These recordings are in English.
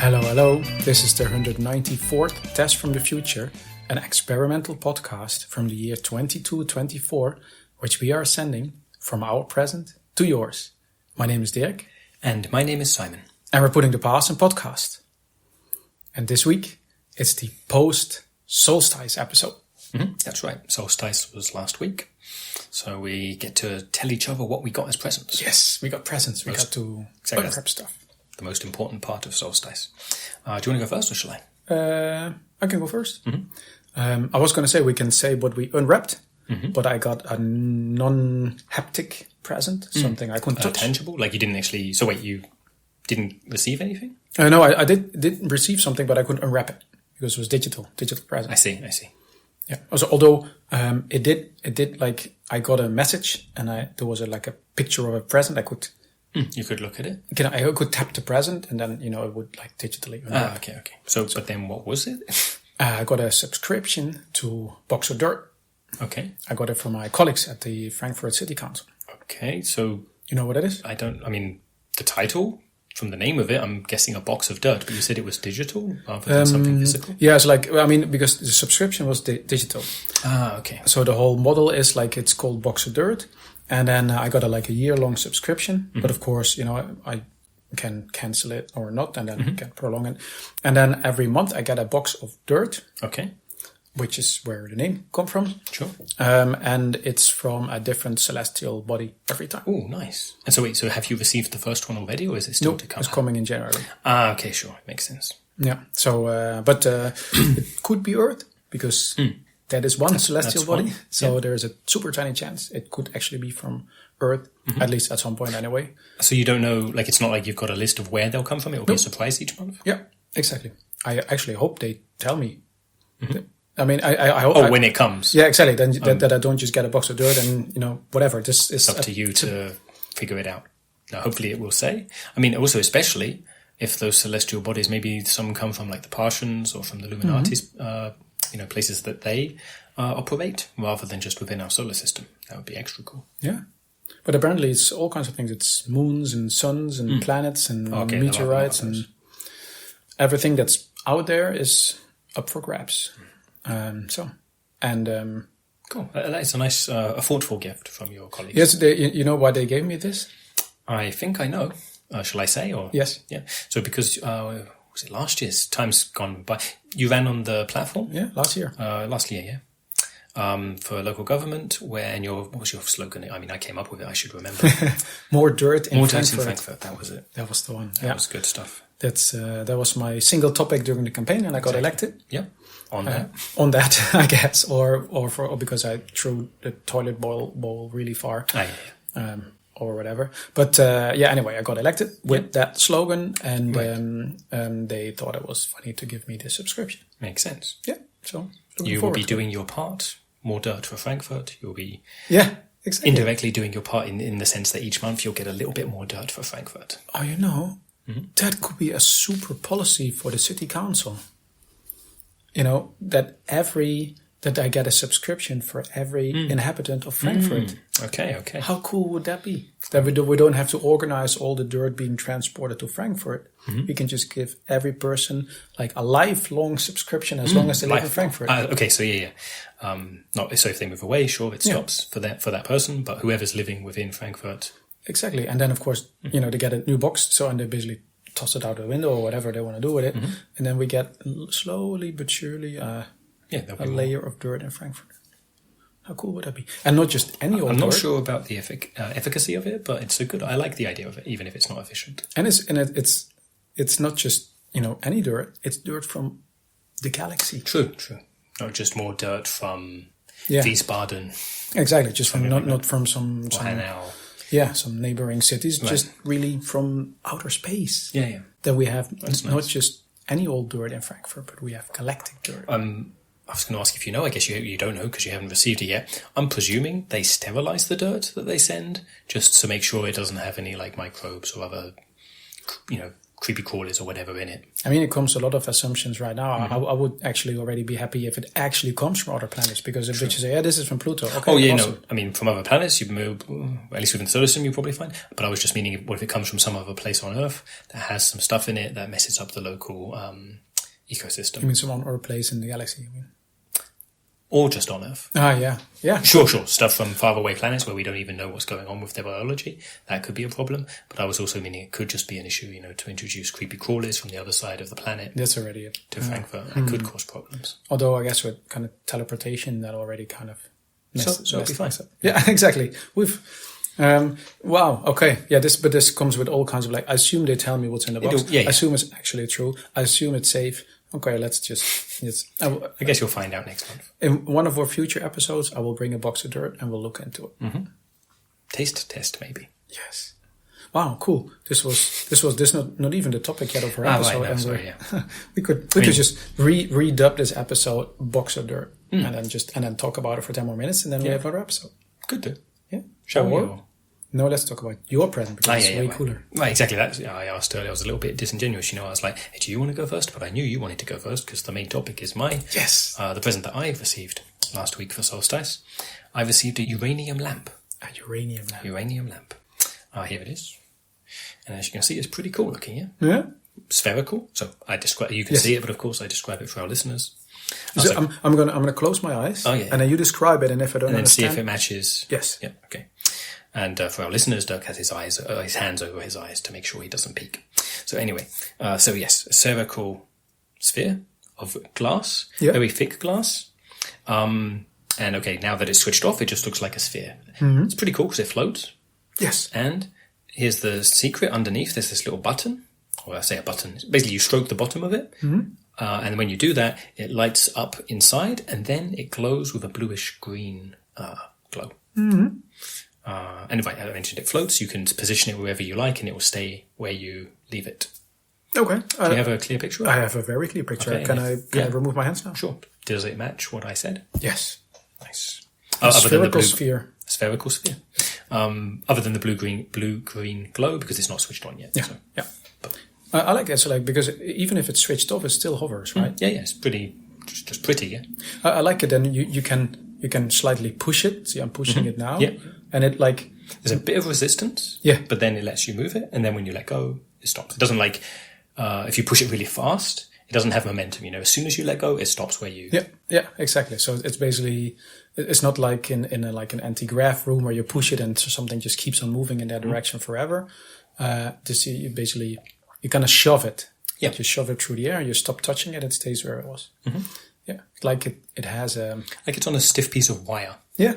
Hello, hello. This is the 194th Test from the Future, an experimental podcast from the year 2224, which we are sending from our present to yours. My name is Dirk. And my name is Simon. And we're putting the past in podcast. And this week, it's the post-Solstice episode. Mm-hmm. That's right. Solstice was last week. So we get to tell each other what we got as presents. Yes, we got presents. We got to unwrap stuff. The most important part of Solstice. Do you want to go first or shall I? I can go first. Mm-hmm. I was going to say we can say what we unwrapped, but I got a non-haptic present, something I couldn't touch. Tangible? Like you didn't actually... So wait, you didn't receive anything? No, I did receive something, but I couldn't unwrap it because it was digital present. I see. Yeah. Also, although it did like I got a message and there was a picture of a present. I could. You could look at it. I could tap the present and then it would like digitally unwrap. Okay. So, but then what was it? I got a subscription to Box of Dirt. Okay. I got it from my colleagues at the Frankfurt City Council. Okay, so you know what it is? The title. From the name of it, I'm guessing a box of dirt, but you said it was digital rather than something physical? Yeah, it's because the subscription was digital. Ah, okay. So the whole model is it's called Box of Dirt. And then I got a year-long subscription. Mm-hmm. But of course, I can cancel it or not, and then I can prolong it. And then every month I get a box of dirt. Okay. Which is where the name comes from. Sure. And it's from a different celestial body every time. Oh, nice. And so have you received the first one already, or is it still to come? It's coming in January. Ah, okay, sure. Makes sense. Yeah. So, it could be Earth, because that is one celestial body. One. So there's a super tiny chance it could actually be from Earth, at least at some point anyway. So you don't know, it's not like you've got a list of where they'll come from? It'll be a surprise each month? Yeah, exactly. I actually hope they tell me. I hope... when it comes. Yeah, exactly. Then that I don't just get a box of dirt and, whatever. It's up to you to figure it out. Now, hopefully it will say. Also, especially if those celestial bodies, maybe some come from the Parthians or from the Illuminati's, places that they operate rather than just within our solar system. That would be extra cool. Yeah. But apparently it's all kinds of things. It's moons and suns and planets and meteorites and everything that's out there is up for grabs. Cool. That's a nice, a thoughtful gift from your colleagues. Yes, you know why they gave me this? I think I know. Shall I say? Or yes. Yeah. So because was it last year's? Time's gone by. You ran on the platform. Yeah, last year. Yeah. For local government, what was your slogan? I came up with it. I should remember. More dirt in Frankfurt. More dirt in Frankfurt. That was it. That was the one. That was good stuff. That was my single topic during the campaign, and I got elected. Yeah. On that, I guess, or because I threw the toilet bowl really far, or whatever. But anyway, I got elected with that slogan, and they thought it was funny to give me this subscription. Makes sense. Yeah. So you will be doing your part. More dirt for Frankfurt. You'll be exactly indirectly doing your part in the sense that each month you'll get a little bit more dirt for Frankfurt. Oh, that could be a super policy for the city council. That I get a subscription for every inhabitant of Frankfurt. Okay. How cool would that be? That we don't have to organize all the dirt being transported to Frankfurt. We can just give every person a lifelong subscription as long as they live in Frankfurt. Okay, so yeah. Not so if they move away, sure, it stops for that person. But whoever's living within Frankfurt, exactly. And then of course, they get a new box, and they basically toss it out the window or whatever they want to do with it, and then we get slowly but surely a layer of dirt in Frankfurt. How cool would that be? And not just any old dirt. I'm not sure about the efficacy of it, but it's so good. I like the idea of it, even if it's not efficient. And it's not just any dirt. It's dirt from the galaxy. True. Not just more dirt from Wiesbaden. Exactly, just from not from some some neighboring cities, just really from outer space. Yeah. That we have not just any old dirt in Frankfurt, but we have galactic dirt. I was going to ask if you know. I guess you don't know because you haven't received it yet. I'm presuming they sterilize the dirt that they send just to make sure it doesn't have any microbes or other, creepy crawlies or whatever in it. I mean, it comes to a lot of assumptions right now. I would actually already be happy if it actually comes from other planets, because if you say, yeah, this is from Pluto. Okay, oh, yeah, awesome. no. I mean, from other planets, at least within the solar system, you're probably fine. But I was just meaning, what if it comes from some other place on Earth that has some stuff in it that messes up the local ecosystem? You mean some other place in the galaxy, you mean? Or just on Earth. Yeah. Sure. Stuff from faraway planets where we don't even know what's going on with their biology. That could be a problem. But I was also meaning it could just be an issue, to introduce creepy crawlies from the other side of the planet. That's already it. To Frankfurt. That could cause problems. Although I guess with kind of teleportation, that already kind of... So it'll be fine. Yeah, exactly. Wow. Okay. Yeah. This comes with all kinds of I assume they tell me what's in the box. I assume it's actually true. I assume it's safe. Okay. I guess you'll find out next month. In one of our future episodes, I will bring a box of dirt and we'll look into it. Mm-hmm. Taste test, maybe. Yes. Wow. Cool. This was not even the topic yet of our episode. Right, no, sorry, yeah. we could just redub this episode box of dirt and then talk about it for 10 more minutes and then we have another episode. Could do. Yeah. Shall we? No, let's talk about your present because it's way cooler. Right, exactly. I asked earlier. I was a little bit disingenuous. I was like, hey, do you want to go first? But I knew you wanted to go first because the main topic is the present that I received last week for Solstice. I received a uranium lamp. A uranium lamp. Uranium lamp. Here it is. And as you can see, it's pretty cool looking, yeah? Yeah. Spherical. So you can see it, but of course I describe it for our listeners. So I'm gonna close my eyes. And then you describe it, and if I don't understand, see if it matches. Yes. Yeah. Okay. And for our listeners, Dirk has his hands over his eyes to make sure he doesn't peek. So anyway, a spherical sphere of glass, very thick glass. And okay, now that it's switched off, it just looks like a sphere. Mm-hmm. It's pretty cool because it floats. Yes. And here's the secret underneath. There's this little button, or I say a button. Basically, you stroke the bottom of it. Mm-hmm. And when you do that, it lights up inside, and then it glows with a bluish-green glow. Mm-hmm. And if I mentioned it floats, you can position it wherever you like, and it will stay where you leave it. Okay. Do you have a clear picture? I have a very clear picture. Okay, can I remove my hands now? Sure. Does it match what I said? Yes. Nice. A spherical sphere. Spherical sphere. Other than the blue-green glow, because it's not switched on yet. Yeah. So. Yeah. I like it. So because even if it's switched off, it still hovers, right? Yeah. It's pretty, just pretty. Yeah. I like it. And you can slightly push it. See, I'm pushing it now. Yeah. And it there's a bit of resistance. Yeah. But then it lets you move it, and then when you let go, it stops. It doesn't if you push it really fast, it doesn't have momentum. As soon as you let go, it stops where you. Yeah. Exactly. So it's basically. It's not like in an anti-grav room where you push it and something just keeps on moving in that direction forever. You kind of shove it. Yeah. You shove it through the air, you stop touching it, it stays where it was. Mm-hmm. Yeah. Like it has a... Like it's on a stiff piece of wire. Yeah.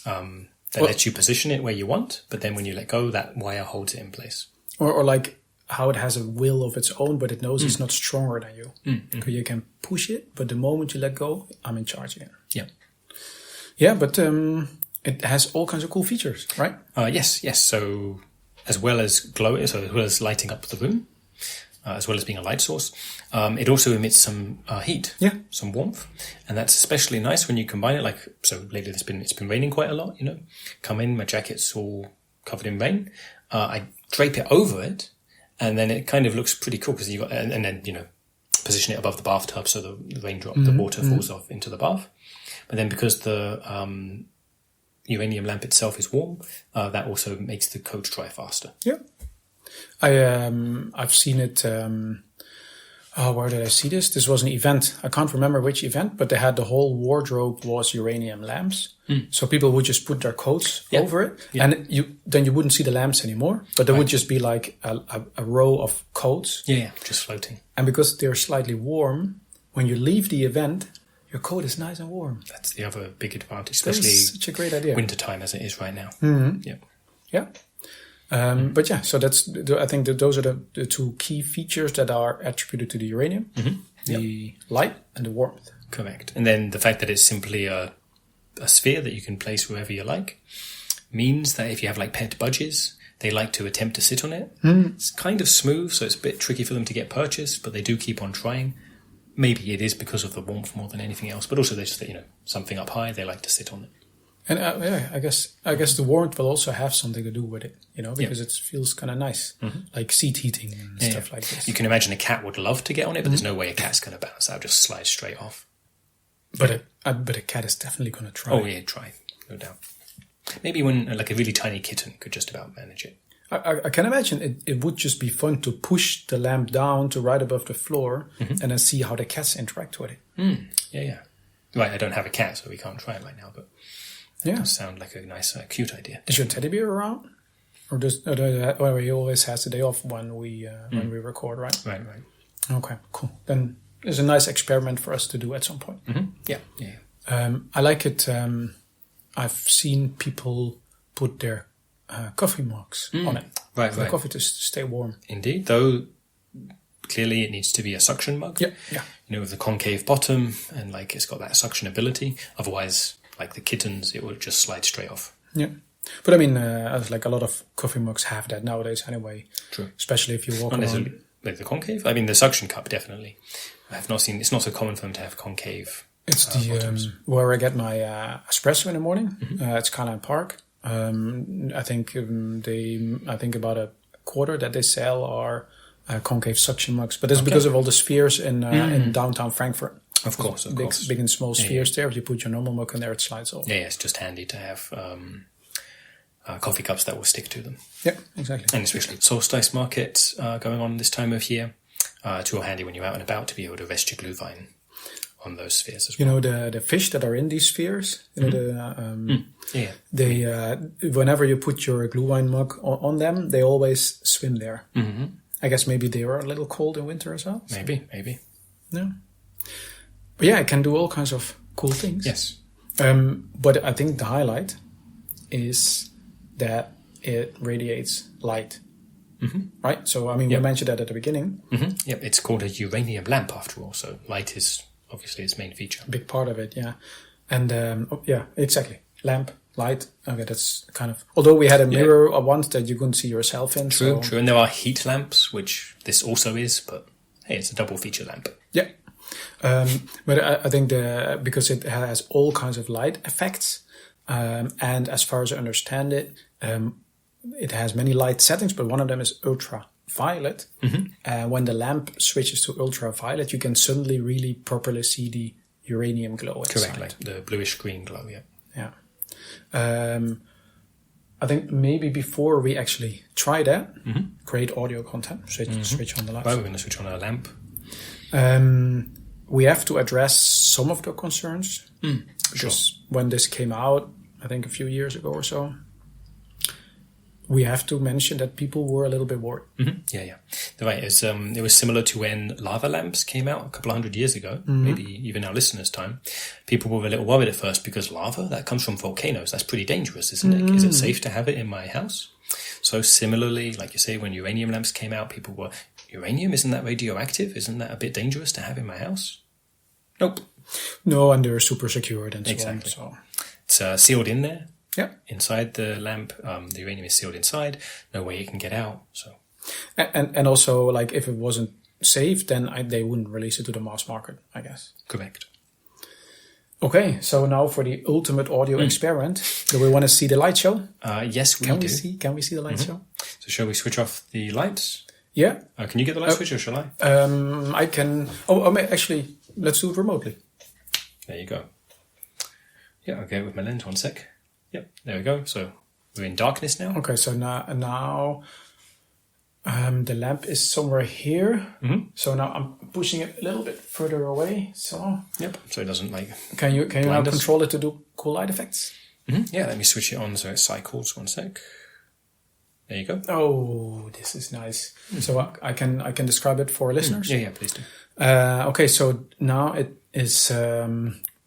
That lets you position it where you want, but then when you let go, that wire holds it in place. Or like how it has a will of its own, but it knows it's not stronger than you. Mm-hmm. You can push it, but the moment you let go, I'm in charge again. Yeah. Yeah, but it has all kinds of cool features, right? Yes. So as well as glowing, so as well as lighting up the room, as well as being a light source, it also emits some heat, some warmth, and that's especially nice when you combine it. So lately it's been raining quite a lot. Come in, my jacket's all covered in rain. I drape it over it, and then it kind of looks pretty cool because you got, and then position it above the bathtub so the raindrop, the water falls off into the bath. But then because the uranium lamp itself is warm, that also makes the coat dry faster. Yeah. I've seen it. Where did I see this? This was an event. I can't remember which event, but they had the whole wardrobe was uranium lamps. So people would just put their coats over it, and then you wouldn't see the lamps anymore. But there would just be like a row of coats. Yeah, just floating. And because they're slightly warm, when you leave the event, your coat is nice and warm. That's the other big advantage, especially such a great idea. Wintertime as it is right now. Mm-hmm. Yeah. But so I think that those are the two key features that are attributed to the uranium. Mm-hmm. The light and the warmth. Correct. And then the fact that it's simply a sphere that you can place wherever you like means that if you have like pet budgies, they like to attempt to sit on it. It's kind of smooth, so it's a bit tricky for them to get purchased, but they do keep on trying. Maybe it is because of the warmth more than anything else, but also there's just, something up high, they like to sit on it. And I guess the warmth will also have something to do with it, because it feels kind of nice, like seat heating and stuff like this. You can imagine a cat would love to get on it, but there's no way a cat's going to bounce out, just slide straight off. But a cat is definitely going to try. Oh yeah, try, no doubt. Maybe when like a really tiny kitten could just about manage it. I can imagine it would just be fun to push the lamp down to right above the floor and then see how the cats interact with it. Yeah. Right, I don't have a cat, so we can't try it right now, but it does sound like a nice, cute idea. Is your teddy bear around? Or he always has the day off when we record, right? Right. Okay, cool. Then it's a nice experiment for us to do at some point. Yeah. I like it. I've seen people put their coffee mugs on it. Right. For the coffee to stay warm. Indeed, though clearly it needs to be a suction mug. Yeah. With the concave bottom and like it's got that suction ability. Otherwise, like the kittens, it would just slide straight off. Yeah. But I mean, like a lot of coffee mugs have that nowadays anyway. True. Especially if you walk around. Like the concave? I mean, the suction cup, definitely. I have not seen, it's not so common for them to have concave. It's where I get my espresso in the morning. It's Skyline Park. I think about a quarter that they sell are concave suction mugs, but it's because of all the spheres in downtown Frankfurt. Of course. Big and small spheres there. If you put your normal mug in there, it slides off. Yeah, it's just handy to have coffee cups that will stick to them. Yeah, exactly. And especially Solstice market going on this time of year. It's real handy when you're out and about to be able to rest your Glühwein on those spheres as well. The fish that are in these spheres, they whenever you put your Glühwein mug on them, they always swim there. I guess maybe they are a little cold in winter as well. Maybe. Yeah. But yeah, it can do all kinds of cool things. Yes. But I think the highlight is that it radiates light. Right? So, I mean, we mentioned that at the beginning. Yep, it's called a uranium lamp after all, so light is obviously its main feature. A big part of it, yeah. And, exactly. Lamp, light. Okay, that's kind of... Although we had a mirror once that you couldn't see yourself in. True. And there are heat lamps, which this also is, but hey, it's a double feature lamp. Yeah. But I think because it has all kinds of light effects, and as far as I understand it, it has many light settings, but one of them is ultraviolet. When the lamp switches to ultraviolet, you can suddenly really properly see the uranium glow inside. Correct, like the bluish green glow, Yeah. I think maybe before we actually try that, create audio content, switch on the lights. Well, we're going to switch on our lamp. We have to address some of the concerns. Because when this came out, I think a few years ago or so, we have to mention that people were a little bit worried. Yeah. Right. It was similar to when lava lamps came out a couple of 100 years ago, maybe even our listeners' time. People were a little worried at first because lava, that comes from volcanoes. That's pretty dangerous, isn't it? Is it safe to have it in my house? So similarly, like you say, when uranium lamps came out, people were, uranium, isn't that radioactive? Isn't that a bit dangerous to have in my house? Nope. No, and they're super secured and exactly. So on. It's sealed in there. Yeah. Inside the lamp, the uranium is sealed inside. No way it can get out. So, and also, like, if it wasn't safe, then they wouldn't release it to the mass market, I guess. Correct. Okay, so now for the ultimate audio experiment. Do we want to see the light show? Yes, we do. Can we see the light show? So shall we switch off the lights? Yeah. Can you get the light switch or shall I? I can. Actually, let's do it remotely. There you go. Yeah, I'll go with my lens 1 sec. Yep, there we go. So we're in darkness now. Okay, so now the lamp is somewhere here. So now I'm pushing it a little bit further away. So yep, so it doesn't like. Can you now control it to do cool light effects? Yeah, let me switch it on so it cycles 1 sec. There you go. Oh, this is nice. So I can describe it for listeners. Yeah, please do. Okay, so now it is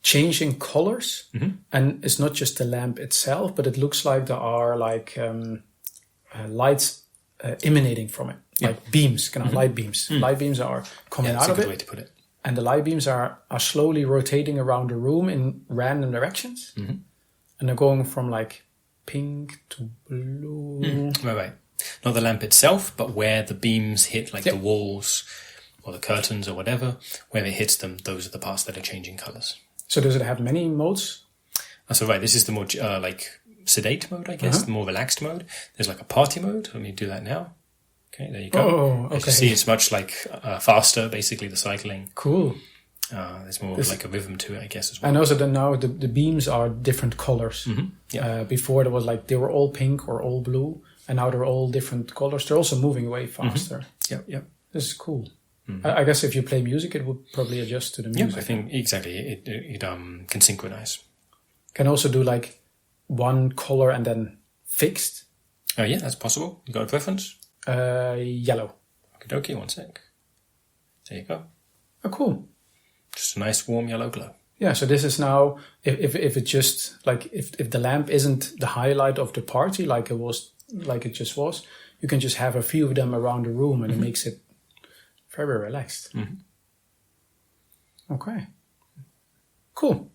changing colors, and it's not just the lamp itself, but it looks like there are like lights emanating from it, like beams, kind of light beams. Light beams are coming out of it. That's a good way to put it. And the light beams are slowly rotating around the room in random directions, and they're going from like pink to blue. Right. Not the lamp itself, but where the beams hit, like the walls or the curtains or whatever, where it hits them, those are the parts that are changing colors. So does it have many modes? So right, this is the more like sedate mode, I guess, the more relaxed mode. There's like a party mode. Let me do that now. Okay, there you go. Oh, okay. As you see, it's much like faster, basically, the cycling. Cool. There's more like a rhythm to it, I guess, as well. And also then now the beams are different colors. Yeah. Before there was like they were all pink or all blue, and now they're all different colors. They're also moving way faster. Yep. This is cool. I guess if you play music, it would probably adjust to the music. Yeah, I think exactly. It can synchronize. Can also do like one color and then fixed. Yeah, that's possible. You got a preference? Yellow. Okie dokie, 1 sec. There you go. Oh, cool. Just a nice warm yellow glow. Yeah, so this is now, if it just, like, if the lamp isn't the highlight of the party like it just was, you can just have a few of them around the room and it makes it very relaxed. Okay. Cool.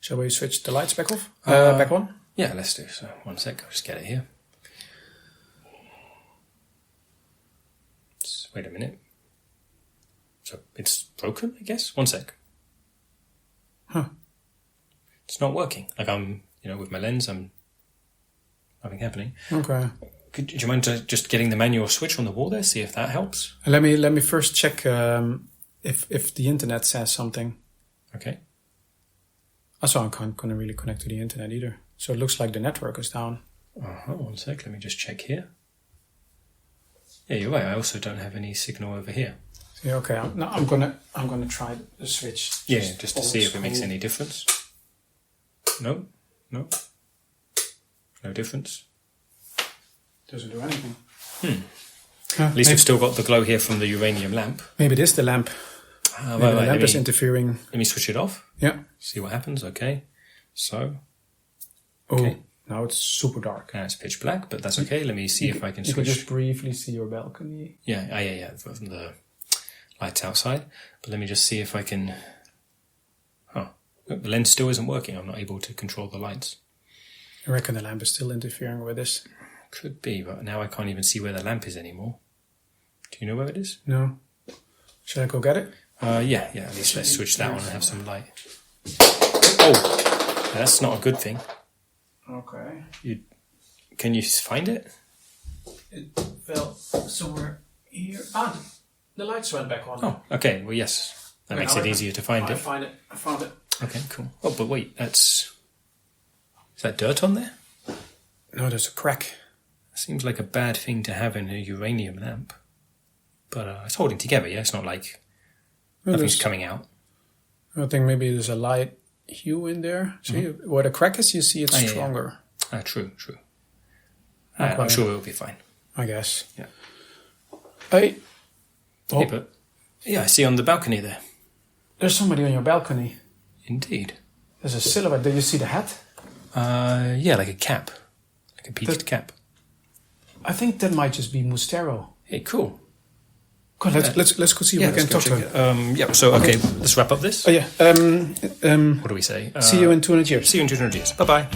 Shall we switch the lights back off? Back on? Yeah, let's do so. 1 sec, I'll just get it here. Wait a minute. So it's broken, I guess? 1 sec. Huh. It's not working. Like with my lens, nothing happening. Okay. Do you mind just getting the manual switch on the wall there? See if that helps. Let me first check if the internet says something. Okay. Also, I can't really connect to the internet either. So it looks like the network is down. 1 sec. Let me just check here. Yeah, you're right. I also don't have any signal over here. Yeah, okay. I'm gonna try the switch. Yeah, just to see if it makes any difference. No difference. Doesn't do anything. At least we've still got the glow here from the uranium lamp. Maybe it is the lamp. Right, the lamp is interfering. Let me switch it off. Yeah. See what happens. Okay. So. Okay. Now it's super dark. Now it's pitch black, but that's okay. Let me see if I can switch. You can just briefly see your balcony. Yeah. From the lights outside. But let me just see if I can... The lens still isn't working. I'm not able to control the lights. I reckon the lamp is still interfering with this. Could be, but now I can't even see where the lamp is anymore. Do you know where it is? No. Should I go get it? Yeah. At least let's switch that on and have some light. Oh! That's not a good thing. Okay. Can you find it? It fell somewhere here. The lights went back on. Oh, okay. Well, yes. That makes it easier to find it. I found it. Okay, cool. Oh, but wait, is that dirt on there? No, there's a crack. Seems like a bad thing to have in a uranium lamp. But it's holding together, yeah? It's not like nothing's coming out. I think maybe there's a light hue in there. See, where the crack is, you see it's stronger. Yeah. True. I'm sure it'll be fine. I guess. Yeah. Hey, but I see on the balcony there. There's somebody on your balcony. Indeed. There's a silhouette. Do you see the hat? Yeah, like a cap. Like a peaked cap. I think that might just be Mustero. Hey, cool. God, let's go see if we can talk to him. So, okay, let's wrap up this. Oh, yeah. What do we say? See you in 200 years. See you in 200 years. Bye-bye.